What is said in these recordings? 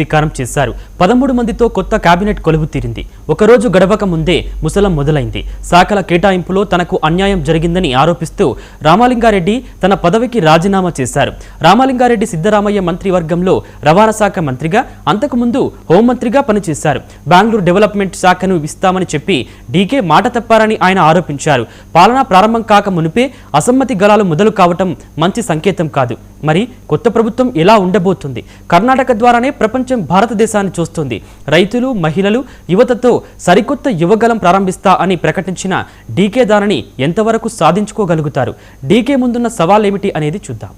స్వీకారం చేశారు. 13 మందితో కొత్త కేబినెట్ కొలువు తీరింది. ఒకరోజు గడవక ముందే ముసలం మొదలైంది. శాఖల కేటాయింపులో తనకు అన్యాయం జరిగిందని ఆరోపిస్తూ రామలింగారెడ్డి తన పదవికి రాజీనామా చేశారు. రామలింగారెడ్డి సిద్ధరామయ్య మంత్రివర్గంలో రవాణా శాఖ మంత్రిగా, అంతకుముందు హోంమంత్రిగా పనిచేశారు. బెంగళూరు డెవలప్మెంట్ శాఖను ఇస్తామని చెప్పి డీకే మాట తప్పారని ఆయన ఆరోపించారు. పాలనా ప్రారంభం కాక మునిపే అసమ్మతి గళాలు మొదలు కావటం మంచి సంకేతం కాదు. మరి కొత్త ప్రభుత్వం ఎలా ఉండబోతుంది? కర్ణాటక ద్వారానే ప్రపంచం భారతదేశాన్ని చూస్తుంది. రైతులు, మహిళలు, యువతతో సరికొత్త యువగలం ప్రారంభిస్తా అని ప్రకటించిన డీకే దానిని ఎంతవరకు సాధించుకోగలుగుతారు? డీకే ముందున్న సవాలేమిటి అనేది చూద్దాం.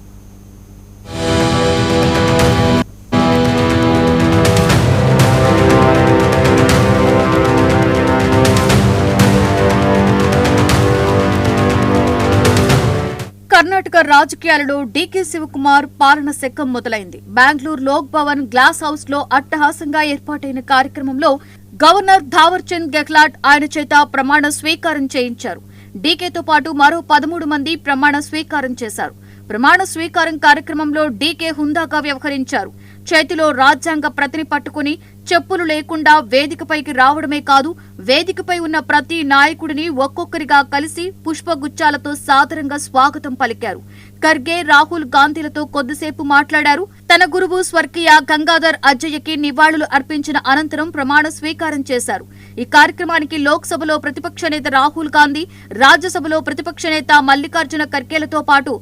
కర్ణాటక రాజకీయాలలో డీకే శివకుమార్ పాలన శకం మొదలైంది. బెంగళూరు లోక్ భవన్ గ్లాస్ హౌస్ లో అట్టహాసంగా ఏర్పాటైన కార్యక్రమంలో గవర్నర్ థావర్ చంద్ గెహ్లాట్ ఆయన చేత ప్రమాణ స్వీకారం చేయించారు. డీకేతో పాటు మరో 13 మంది ప్రమాణ స్వీకారం చేశారు. ప్రమాణ స్వీకారం కార్యక్రమంలో డీకే హుందాగా వ్యవహరించారు. చేతిలో రాజ్యాంగ ప్రతిని పట్టుకుని చెప్పులు లేకుండా వేదికపైకి రావడమే కాదు, వేదికపై ఉన్న ప్రతి నాయకుడిని ఒక్కొక్కరిగా కలిసి పుష్పగుచ్చాలతో సాదరంగా స్వాగతం పలికారు. ఖర్గే, రాహుల్ గాంధీలతో కొద్దిసేపు మాట్లాడారు. తన గురువు స్వర్గీయ గంగాధర్ అజ్జయ్యకి నివాళులు అర్పించిన అనంతరం ప్రమాణ స్వీకారం చేశారు. ఈ కార్యక్రమానికి లోక్సభలో ప్రతిపక్ష నేత రాహుల్ గాంధీ, రాజ్యసభలో ప్రతిపక్ష నేత మల్లికార్జున ఖర్గేలతో పాటు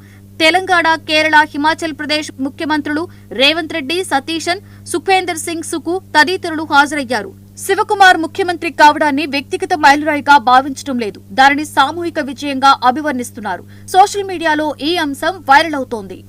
తెలంగాణ, కేరళ, హిమాచల్ ప్రదేశ్ ముఖ్యమంత్రులు రేవంత్ రెడ్డి, సతీశన్, సుఖేందర్ సింగ్ సుకు తదితరులు హాజరయ్యారు. శివకుమార్ ముఖ్యమంత్రి కావడాన్ని వ్యక్తిగత మైలురాయిగా భావించడం లేదు, దానిని సామూహిక విజయంగా అభివర్ణిస్తున్నారు. సోషల్ మీడియాలో ఈ అంశం వైరల్ అవుతోంది.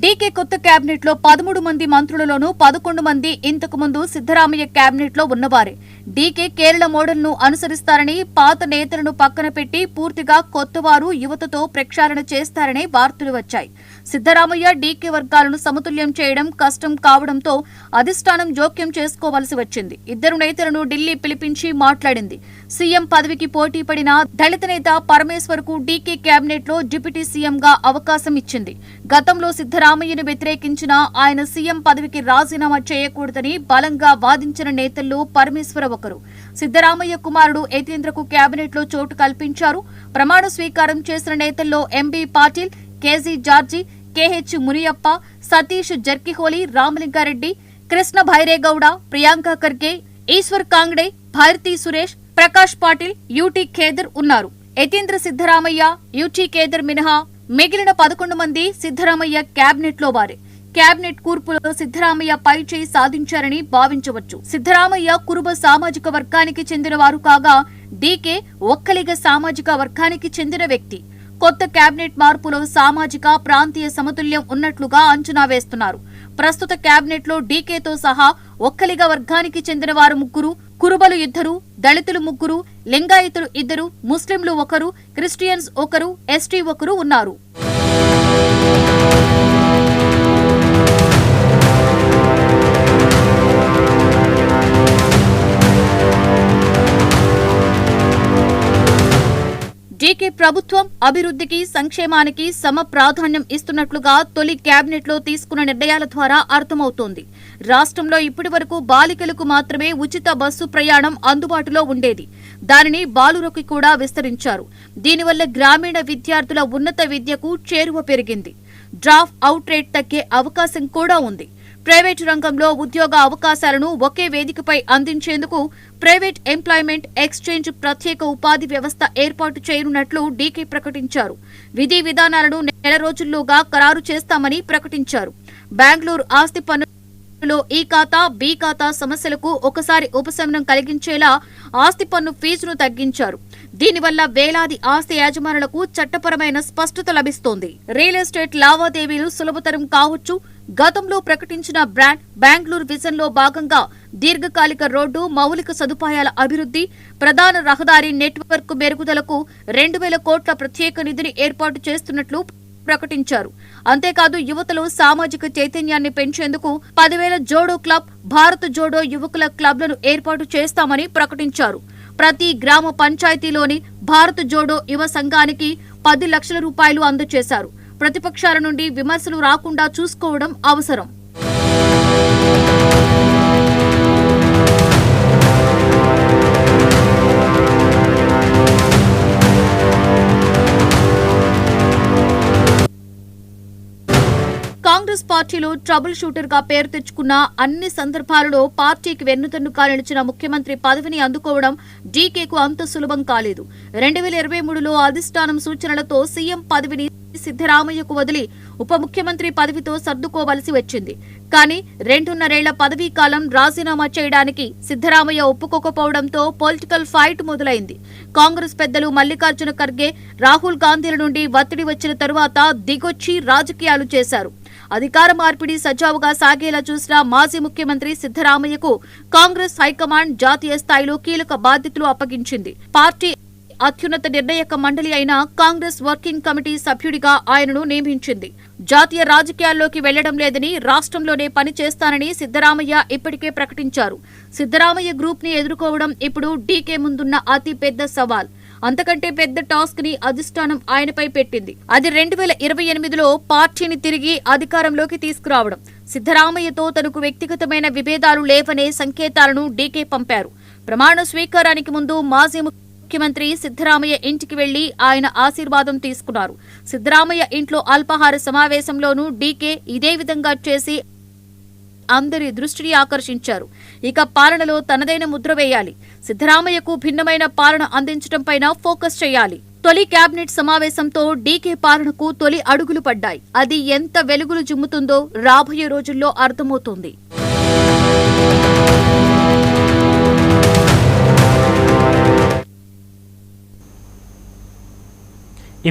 డీకే కొత్త కేబినెట్ లో 13 మంది మంత్రులలోనూ 11 మంది ఇంతకు ముందు సిద్ధరామయ్య కేబినెట్ లో ఉన్నవారే. డీకే కేరళ మోడల్ ను అనుసరిస్తారని, పాత నేతలను పక్కన పెట్టి పూర్తిగా కొత్తవారు, యువతతో ప్రక్షాళన చేస్తారనే వార్తలు వచ్చాయి. సిద్ధరామయ్య, డీకే వర్గాలను సమతుల్యం చేయడం కష్టం కావడంతో అధిష్టానం జోక్యం చేసుకోవలసి వచ్చింది. ఇద్దరు నేతలను ఢిల్లీ పిలిపించి మాట్లాడింది. సీఎం పదవికి పోటీ పడిన దళిత నేత పరమేశ్వర్ కు డీకే కేబినెట్ లో డిప్యూటీ సీఎం గా అవకాశం ఇచ్చింది. గతంలో సిద్ధరామయ్యను వ్యతిరేకించిన ఆయన సీఎం పదవికి రాజీనామా చేయకూడదని బలంగా వాదించిన నేతల్లో పరమేశ్వర ఒకరు. సిద్ధరామయ్య కుమారుడు యతీంద్రకు కేబినెట్ లో చోటు కల్పించారు. ప్రమాణ స్వీకారం చేసిన నేతల్లో MB Patil, KG George, KH Muniyappa, Satish Jarkiholi, Ramalinga Reddy, Krishna Byregowda, Priyank Kharge, Eshwar Khandre, Bharathi Suresh, Prakash Patil, UT Khader ఉన్నారు. యతీంద్ర, సిద్ధరామయ్య, యూటీ ఖేదర్ మినహా మిగిలిన 11 మంది సిద్ధరామయ్య కేబినెట్ లో వారే. కేబినెట్ కూర్పులో సిద్ధరామయ్య పైచేయి సాధించారని భావించవచ్చు. సిద్ధరామయ్య కురుబ సామాజిక వర్గానికి చెందిన వారు కాగా, డీకే ఒక్కలిగ సామాజిక వర్గానికి చెందిన వ్యక్తి. కొత్త కేబినెట్ మార్పులో సామాజిక, ప్రాంతీయ సమతుల్యం ఉన్నట్లుగా అంచనా వేస్తున్నారు. ప్రస్తుత కేబినెట్ లో డీకేతో సహా ఒక్కలిగ వర్గానికి చెందిన వారు 3, కురుబలు 2, దళితులు 3, లింగాయతులు 2, ముస్లింలు 1, క్రిస్టియన్స్ 1, ఎస్టీ 1 ఉన్నారు. డీకే ప్రభుత్వం అభివృద్ధికి, సంక్షేమానికి సమ ప్రాధాన్యం ఇస్తున్నట్లుగా తొలి కేబినెట్ లో తీసుకున్న నిర్ణయాల ద్వారా అర్థమవుతోంది. రాష్ట్రంలో ఇప్పటివరకు బాలికలకు మాత్రమే ఉచిత బస్సు ప్రయాణం అందుబాటులో ఉండేది. దానిని బాలురకు కూడా విస్తరించారు. దీనివల్ల గ్రామీణ విద్యార్థుల ఉన్నత విద్యకు చేరువ పెరిగింది. డ్రాప్ అవుట్ రేట్ తగ్గే అవకాశం కూడా ఉంది. ప్రైవేటు రంగంలో ఉద్యోగ అవకాశాలను ఒకే వేదికపై అందించేందుకు ప్రైవేట్ ఎంప్లాయ్మెంట్ ఎక్స్చేంజ్ ప్రత్యేక ఉపాధి వ్యవస్థ ఏర్పాటు చేయనున్నట్లు డీకే ప్రకటించారు. విధి విధానాలను నెల రోజుల్లోగా ఖరారు చేస్తామని ప్రకటించారు. బెంగళూరు ఆస్తి పన్నులో ఈ ఖాతా, బి ఖాతా సమస్యలకు ఒకసారి ఉపశమనం కలిగించేలా ఆస్తి పన్ను ఫీజును తగ్గించారు. దీనివల్ల వేలాది ఆస్తి యాజమానులకు చట్టపరమైన స్పష్టత లభిస్తోంది. రియల్ ఎస్టేట్ లావాదేవీలు సులభతరం కావచ్చు. గతంలో ప్రకటించిన బ్రాండ్ బెంగళూరు విజన్ లో భాగంగా దీర్ఘకాలిక రోడ్డు, మౌలిక సదుపాయాల అభివృద్ధి, ప్రధాన రహదారి నెట్వర్క్ మెరుగుదలకు 2,000 కోట్ల ప్రత్యేక నిధిని ఏర్పాటు చేస్తున్నట్లు ప్రకటించారు. అంతేకాదు యువతలో సామాజిక చైతన్యాన్ని పెంచేందుకు 10,000 జోడో క్లబ్, భారత్ జోడో యువకుల క్లబ్లను ఏర్పాటు చేస్తామని ప్రకటించారు. ప్రతి గ్రామ పంచాయతీలోని భారత్ జోడో యువ సంఘానికి 10 లక్షల రూపాయలు అందజేశారు. ప్రతిపక్షాల నుండి విమర్శలు రాకుండా చూసుకోవడం అవసరం. కాంగ్రెస్ పార్టీలో ట్రబుల్ షూటర్ గా పేరు తెచ్చుకున్న అన్ని సందర్భాలలో పార్టీకి వెన్నుదన్నుగా నిలిచిన ముఖ్యమంత్రి పదవిని అందుకోవడం డీకేకు అంత సులభం కాలేదు. 2023లో అధిష్టానం సూచనలతో సీఎం పదవిని సిద్ధరామయ్యకు వదిలి ఉప ముఖ్యమంత్రి పదవితో సర్దుకోవలసి వచ్చింది. కానీ 2.5 ఏళ్ల పదవీ కాలం రాజీనామా చేయడానికి సిద్ధరామయ్య ఒప్పుకోకపోవడంతో పొలిటికల్ ఫైట్ మొదలైంది. కాంగ్రెస్ పెద్దలు మల్లికార్జున ఖర్గే, రాహుల్ గాంధీల నుండి ఒత్తిడి వచ్చిన తరువాత దిగొచ్చి రాజకీయాలు చేశారు. అధికార మార్పిడి సజావుగా సాగేలా చూసిన మాజీ ముఖ్యమంత్రి సిద్ధరామయ్యకు కాంగ్రెస్ హైకమాండ్ జాతీయ స్థాయిలో కీలక బాధ్యతలు అప్పగించింది. పార్టీ అత్యున్నత నిర్ణాయక మండలి అయిన కాంగ్రెస్ వర్కింగ్ కమిటీ సభ్యుడిగా ఆయనను నియమించింది. జాతీయ రాజకీయాల్లోకి వెళ్లడం లేదని, రాష్ట్రంలోనే పని చేస్తానని సిద్ధరామయ్య ఇప్పటికే ప్రకటించారు. సిద్ధరామయ్య గ్రూప్ ని ఎదుర్కోవడం ఇప్పుడు డీకే ముందున్న అతి పెద్ద సవాల్. అంతకంటే పెద్ద టాస్క్ ని అధిష్టానం ఆయనపై పెట్టింది. అది 2028లో పార్టీని తిరిగి అధికారంలోకి తీసుకురావడం. సిద్ధరామయ్యతో తనకు వ్యక్తిగతమైన విభేదాలు లేవనే సంకేతాలను డీకే పంపారు. ప్రమాణ స్వీకారానికి ముందు మాజీ ముఖ్యమంత్రి సిద్ధరామయ్య ఇంటికి వెళ్లి ఆయన ఆశీర్వాదం తీసుకున్నారు. సిద్ధరామయ్య ఇంట్లో అల్పాహార సమావేశంలోనూ డీకే ఇదే విధంగా చేసి అందరి దృష్టిని ఆకర్షించారు. ఇక పాలనలో తనదైన ముద్ర వేయాలి. సిద్ధరామయ్యకు భిన్నమైన పాలన అందించడంపైన ఫోకస్ చేయాలి. తొలి కేబినెట్ సమావేశంతో డీకే పాలనకు తొలి అడుగులు పడ్డాయి. అది ఎంత వెలుగులు జిమ్ముతుందో రాబోయే రోజుల్లో అర్థమవుతోంది.